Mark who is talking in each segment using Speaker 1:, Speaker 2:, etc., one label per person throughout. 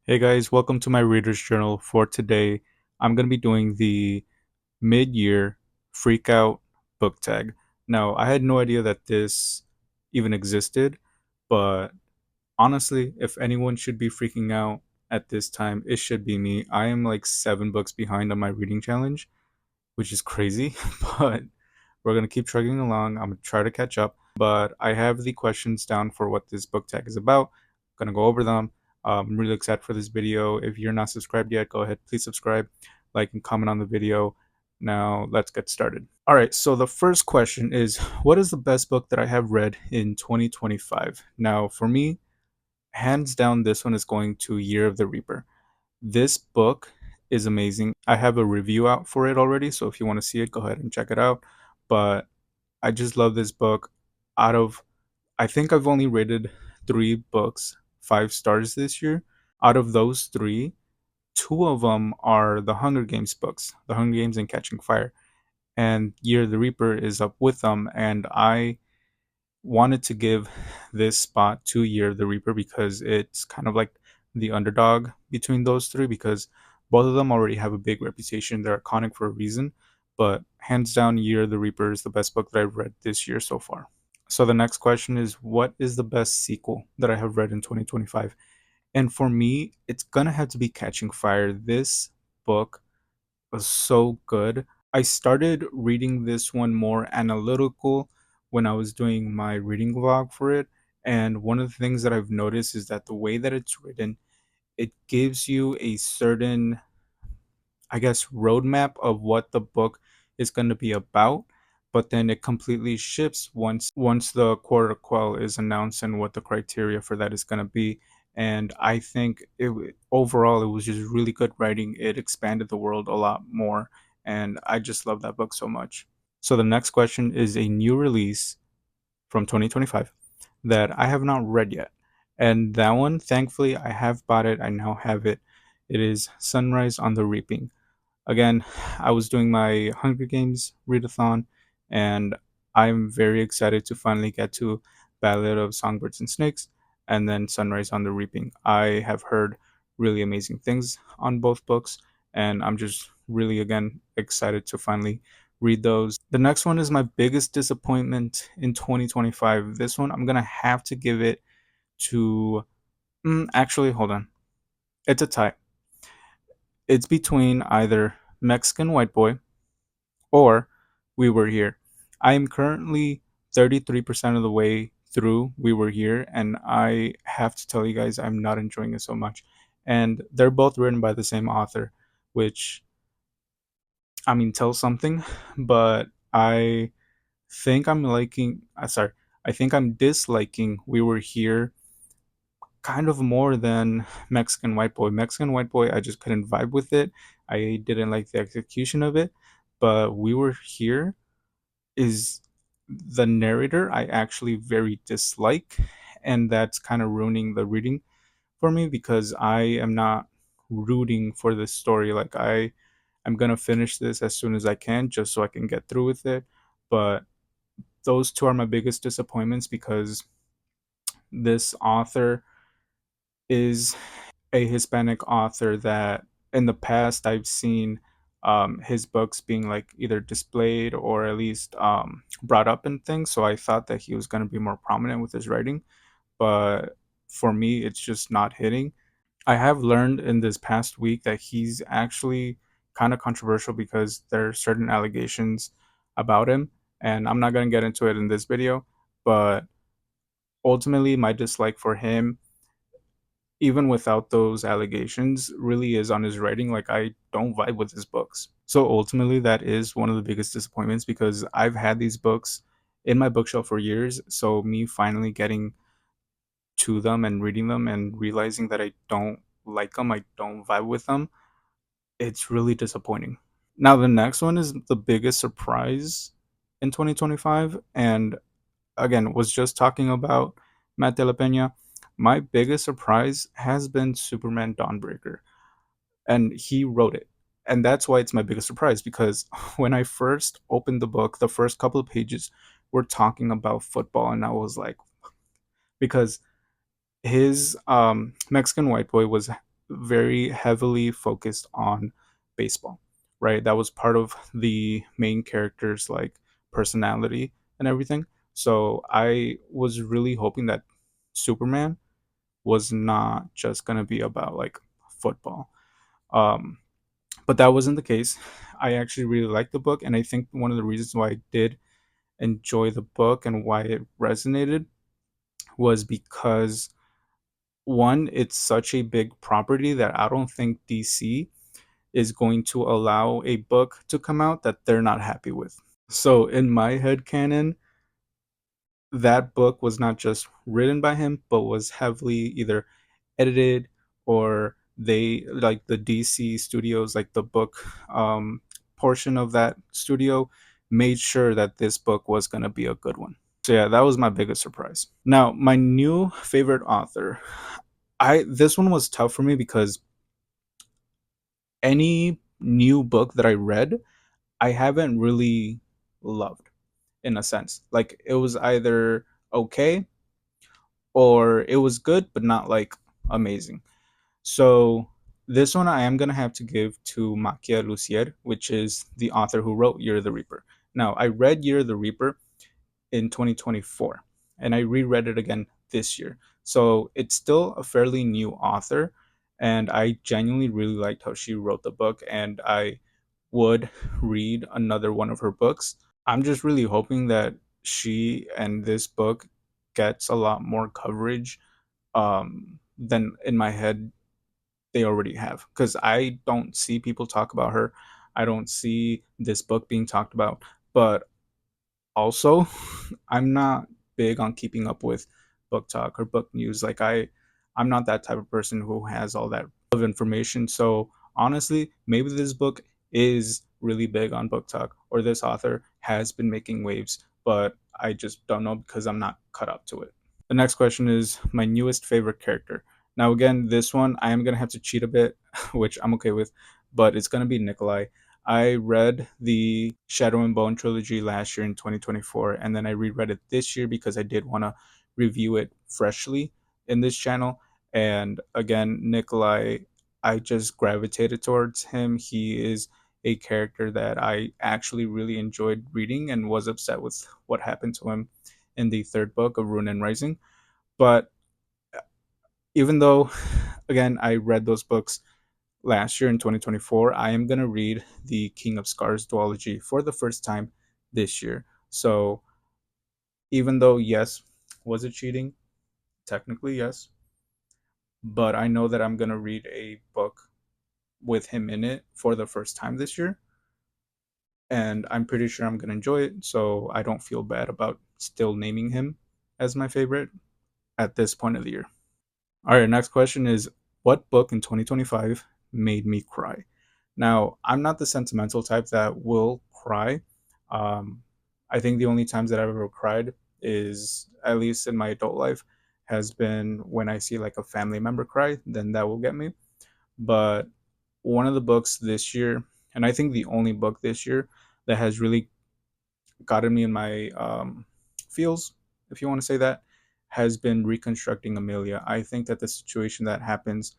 Speaker 1: Hey guys, welcome to my reader's journal. For today, I'm going to be doing the mid-year freak out book tag. Now, I had no idea that this even existed, but honestly, if anyone should be freaking out at this time, it should be me. I am like 7 books behind on my reading challenge, which is crazy, but we're going to keep trucking along. I'm going to try to catch up, but I have the questions down for what this book tag is about. I'm going to go over them. I'm really excited for this video. If you're not subscribed yet, go ahead, please subscribe, like, and comment on the video. Now, let's get started. All right, so the first question is, what is the best book that I have read in 2025? Now, for me, hands down, this one is going to Year of the Reaper. This book is amazing. I have a review out for it already, so if you want to see it, go ahead and check it out. But I just love this book. Out of, I think I've only rated 3 books 5 stars this year. Out of those three, two of them are the Hunger Games books, The Hunger Games and Catching Fire. And Year of the Reaper is up with them. And I wanted to give this spot to Year of the Reaper because it's kind of like the underdog between those three because both of them already have a big reputation. They're iconic for a reason. But hands down, Year of the Reaper is the best book that I've read this year so far. So the next question is, what is the best sequel that I have read in 2025? And for me, it's gonna have to be Catching Fire. This book was so good. I started reading this one more analytical when I was doing my reading vlog for it. And one of the things that I've noticed is that the way that it's written, it gives you a certain, I guess, roadmap of what the book is going to be about, but then it completely shifts once the quarter quell is announced and what the criteria for that is going to be. And I think overall it was just really good writing. It expanded the world a lot more, and I just love that book so much. So the next question is a new release from 2025 that I have not read yet. And that one, thankfully, I have bought it. I now have it. It is Sunrise on the Reaping. Again, I was doing my Hunger Games readathon, and I'm very excited to finally get to Ballad of Songbirds and Snakes and then Sunrise on the Reaping. I have heard really amazing things on both books, and I'm just really, again, excited to finally read those. The next one is my biggest disappointment in 2025. This one, I'm going to have to give it to. Actually, hold on. It's a tie. It's between either Mexican White Boy or We Were Here. I am currently 33% of the way through We Were Here, and I have to tell you guys, I'm not enjoying it so much. And they're both written by the same author, which, I mean, tells something, but think I'm liking, sorry, I think I'm disliking We Were Here kind of more than Mexican White Boy. Mexican White Boy, I just couldn't vibe with it. I didn't like the execution of it, but We Were Here is the narrator I actually very dislike, and that's kind of ruining the reading for me because I am not rooting for this story. Like I am gonna finish this as soon as I can just so I can get through with it. But those two are my biggest disappointments because this author is a Hispanic author that in the past I've seen his books being like either displayed or at least brought up in things. So I thought that he was going to be more prominent with his writing, but for me, it's just not hitting. I have learned in this past week that he's actually kind of controversial because there are certain allegations about him, and I'm not going to get into it in this video, but ultimately, my dislike for him even without those allegations, really is on his writing. Like I don't vibe with his books. So ultimately, that is one of the biggest disappointments because I've had these books in my bookshelf for years. So me finally getting to them and reading them and realizing that I don't like them, I don't vibe with them, it's really disappointing. Now the next one is the biggest surprise in 2025, and again was just talking about Matt De La Pena. My biggest surprise has been Superman Dawnbreaker, and he wrote it. And that's why it's my biggest surprise because when I first opened the book, the first couple of pages were talking about football, and I was like, because his Mexican White Boy was very heavily focused on baseball, right? That was part of the main character's like personality and everything. So I was really hoping that Superman was not just gonna be about like football. Um, but that wasn't the case. I actually really liked the book, and I think one of the reasons why I did enjoy the book and why it resonated was because one, it's such a big property that I don't think DC is going to allow a book to come out that they're not happy with. So in my head canon, that book was not just written by him, but was heavily either edited or they like the DC studios, like the book portion of that studio, made sure that this book was going to be a good one. So yeah, that was my biggest surprise. Now, my new favorite author, I this one was tough for me because any new book that I read, I haven't really loved in a sense. Like it was either okay or it was good but not like amazing. So this one I am gonna have to give to Makia Lucier, which is the author who wrote Year of the Reaper. Now I read Year of the Reaper in 2024 and I reread it again this year. So it's still a fairly new author and I genuinely really liked how she wrote the book and I would read another one of her books. I'm just really hoping that she and this book gets a lot more coverage than in my head they already have because I don't see people talk about her. I don't see this book being talked about, but also I'm not big on keeping up with book talk or book news. Like I'm not that type of person who has all that of information. So honestly, maybe this book is really big on book talk or this author has been making waves, but I just don't know because I'm not cut up to it. The next question is my newest favorite character. Now, again, this one I am going to have to cheat a bit, which I'm okay with, but it's going to be Nikolai. I read the Shadow and Bone trilogy last year in 2024, and then I reread it this year because I did want to review it freshly in this channel. And again, Nikolai, I just gravitated towards him. He is a character that I actually really enjoyed reading and was upset with what happened to him in the third book of Rune and Rising. But even though, again, I read those books last year in 2024, I am going to read the King of Scars duology for the first time this year. So even though, yes, was it cheating? Technically, yes. But I know that I'm going to read a book with him in it for the first time this year. And I'm pretty sure I'm going to enjoy it. So I don't feel bad about still naming him as my favorite at this point of the year. All right, next question is what book in 2025 made me cry? Now, I'm not the sentimental type that will cry. Um, I think the only times that I've ever cried is, at least in my adult life, has been when I see like a family member cry, then that will get me. But one of the books this year, and I think the only book this year that has really gotten me in my feels, if you want to say that, has been Reconstructing Amelia. I think that the situation that happens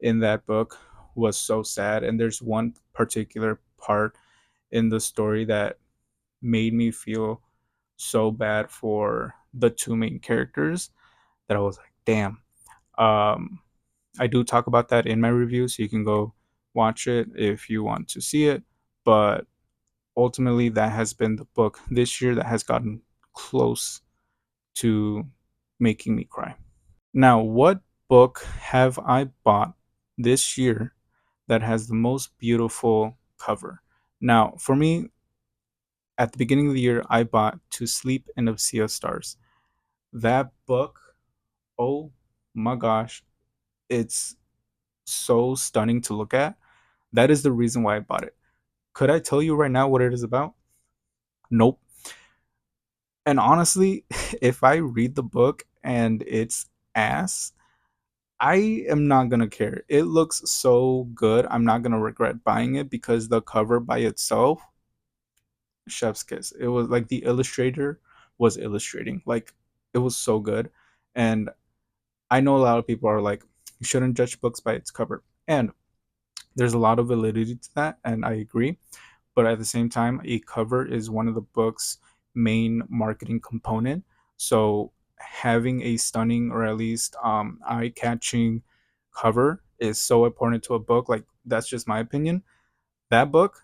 Speaker 1: in that book was so sad, and there's one particular part in the story that made me feel so bad for the two main characters that I was like, damn. Um, I do talk about that in my review, so you can go watch it if you want to see it. But ultimately, that has been the book this year that has gotten close to making me cry. Now, what book have I bought this year that has the most beautiful cover? Now, for me, at the beginning of the year, I bought To Sleep in a Sea of Stars. That book, oh my gosh, it's so stunning to look at. That is the reason why I bought it. Could I tell you right now what it is about? Nope. And honestly, if I read the book and it's ass, I am not gonna care. It looks so good. I'm not gonna regret buying it because the cover by itself, chef's kiss. It was like the illustrator was illustrating. Like it was so good. And I know a lot of people are like, you shouldn't judge books by its cover. And there's a lot of validity to that, and I agree. But at the same time, a cover is one of the book's main marketing component. So having a stunning or at least eye-catching cover is so important to a book. Like, that's just my opinion. That book,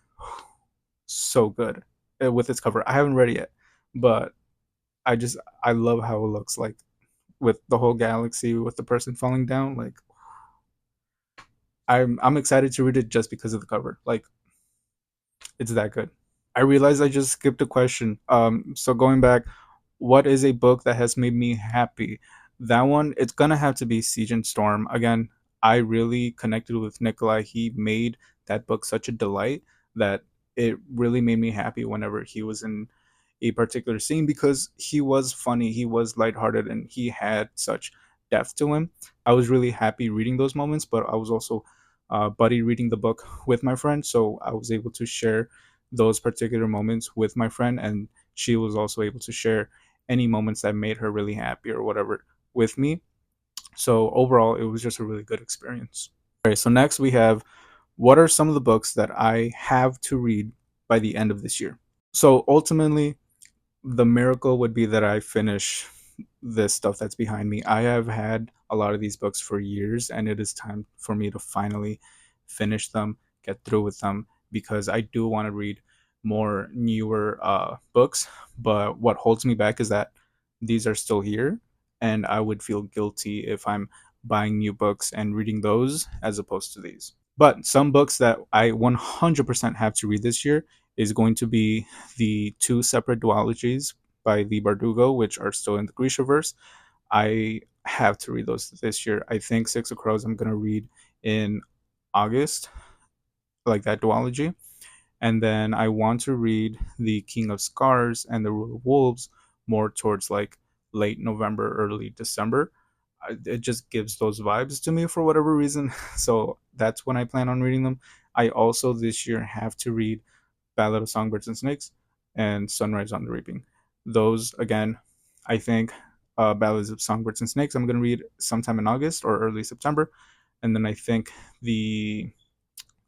Speaker 1: so good with its cover. I haven't read it yet, but I love how it looks, like with the whole galaxy with the person falling down. Like, I'm excited to read it just because of the cover. Like, it's that good. I realized I just skipped a question. So going back, what is a book that has made me happy? That one, it's gonna have to be Siege and Storm. Again, I really connected with Nikolai. He made that book such a delight that it really made me happy whenever he was in a particular scene, because he was funny, he was lighthearted, and he had such depth to him. I was really happy reading those moments, but I was also buddy reading the book with my friend, so I was able to share those particular moments with my friend, and she was also able to share any moments that made her really happy or whatever with me. So overall, it was just a really good experience. Okay, so next we have, what are some of the books that I have to read by the end of this year? So ultimately, the miracle would be that I finish this stuff that's behind me. I have had a lot of these books for years, and it is time for me to finally finish them, get through with them, because I do want to read more newer books. But what holds me back is that these are still here, and I would feel guilty if I'm buying new books and reading those as opposed to these. But some books that I 100% have to read this year is going to be the two separate duologies by Lee Bardugo, which are still in the Grishaverse. I have to read those this year. I think Six of Crows I'm going to read in August, like that duology. And then I want to read The King of Scars and The Rule of Wolves more towards like late November, early December. It just gives those vibes to me for whatever reason. So that's when I plan on reading them. I also this year have to read Ballad of Songbirds and Snakes and Sunrise on the Reaping. Those, again, I think Ballads of Songbirds and Snakes I'm going to read sometime in August or early September. And then I think the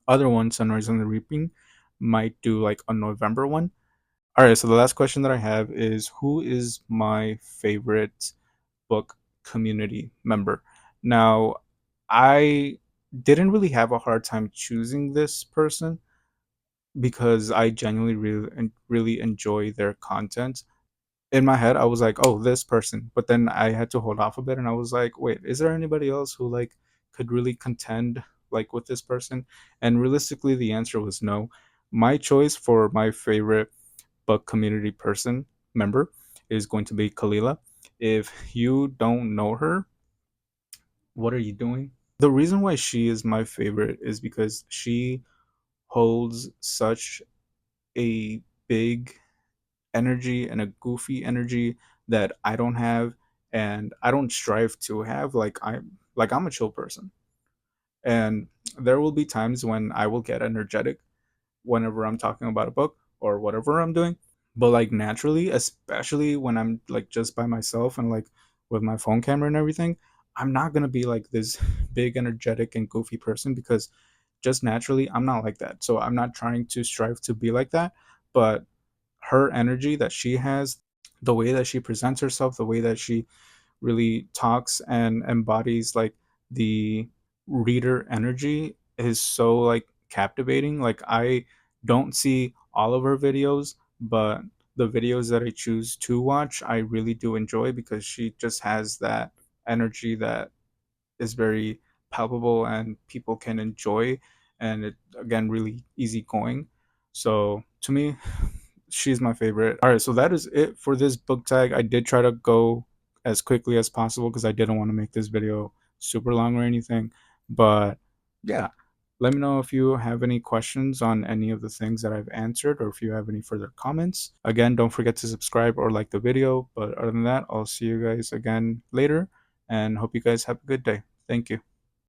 Speaker 1: other one, Sunrise on the Reaping, might do like a November one. All right, so the last question that I have is, who is my favorite book community member? Now, I didn't really have a hard time choosing this person because I genuinely really enjoy their content. In my head, I was like, "Oh, this person," but then I had to hold off a bit, and I was like, "Wait, is there anybody else who like could really contend like with this person?" And realistically, the answer was no. My choice for my favorite book community person member is going to be Kalila. If you don't know her, what are you doing? The reason why she is my favorite is because she holds such a big energy and a goofy energy that I don't have, and I don't strive to have. I'm a chill person. And there will be times when I will get energetic whenever I'm talking about a book or whatever I'm doing. But like naturally, especially when I'm like just by myself and like with my phone camera and everything, I'm not gonna be like this big energetic and goofy person, because just naturally I'm not like that. So I'm not trying to strive to be like that. But her energy that she has, the way that she presents herself, the way that she really talks and embodies like the reader energy is so like captivating. Like, I don't see all of her videos, but the videos that I choose to watch, I really do enjoy, because she just has that energy that is very palpable and people can enjoy, and it again really easygoing. So to me, she's my favorite. All right, so that is it for this book tag. I did try to go as quickly as possible because I didn't want to make this video super long or anything. But yeah, let me know if you have any questions on any of the things that I've answered, or if you have any further comments. Again, don't forget to subscribe or like the video. But other than that, I'll see you guys again later, and hope you guys have a good day. Thank you.